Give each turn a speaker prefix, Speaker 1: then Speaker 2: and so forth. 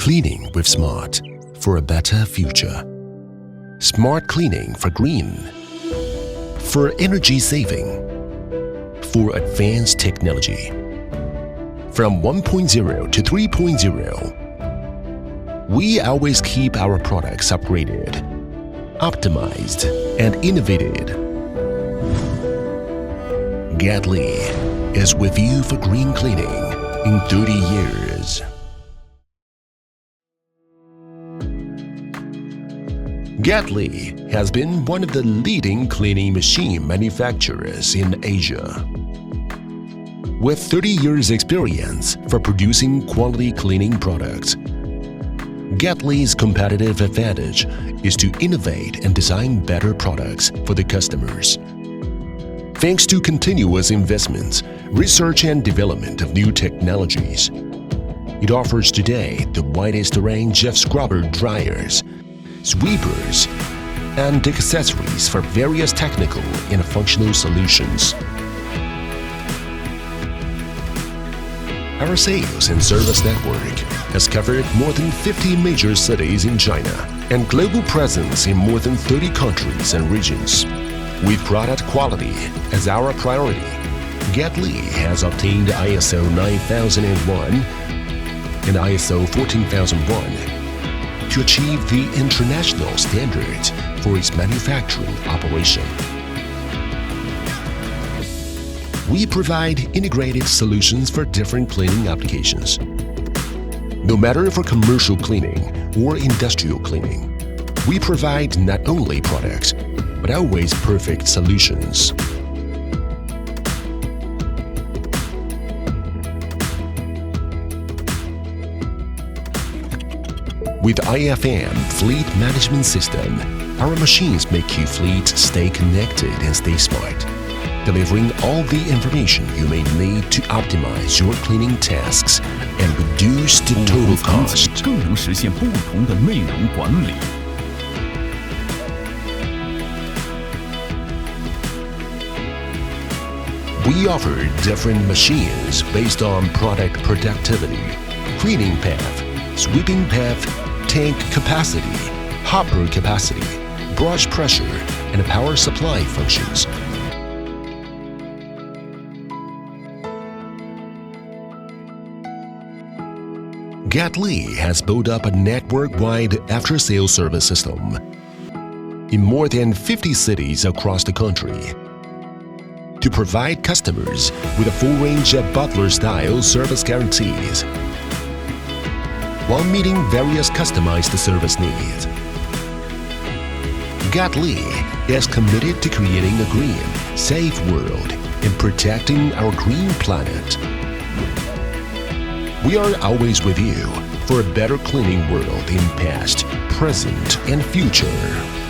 Speaker 1: Cleaning with Smart for a better future. Smart cleaning for green, for energy saving, for advanced technology. From 1.0 to 3.0, we always keep our products upgraded, optimized, and innovated. Gadlee is with you for green cleaning in 30 years. Gadlee has been one of the leading cleaning machine manufacturers in Asia. With 30 years experience for producing quality cleaning products, Gadlee's competitive advantage is to innovate and design better products for the customers. Thanks to continuous investments, research and development of new technologies, it offers today the widest range of scrubber dryers, sweepers, and accessories for various technical and functional solutions. Our sales and service network has covered more than 50 major cities in China and global presence in more than 30 countries and regions. With product quality as our priority, Gadlee has obtained ISO 9001 and ISO 14001 to achieve the international standards for its manufacturing operation. We provide integrated solutions for different cleaning applications. No matter for commercial cleaning or industrial cleaning, we provide not only products, but always perfect solutions. With IFM Fleet Management System, our machines make your fleet stay connected and stay smart, delivering all the information you may need to optimize your cleaning tasks and reduce the total cost.
Speaker 2: 更能实现不同的内容管理。
Speaker 1: We offer different machines based on product productivity, cleaning path, sweeping path, tank capacity, hopper capacity, brush pressure, and power supply functions. Gadlee has built up a network-wide after-sales service system in more than 50 cities across the country to provide customers with a full range of butler-style service guarantees while meeting various customized service needs. Gadlee is committed to creating a green, safe world and protecting our green planet. We are always with you for a better cleaning world in past, present, and future.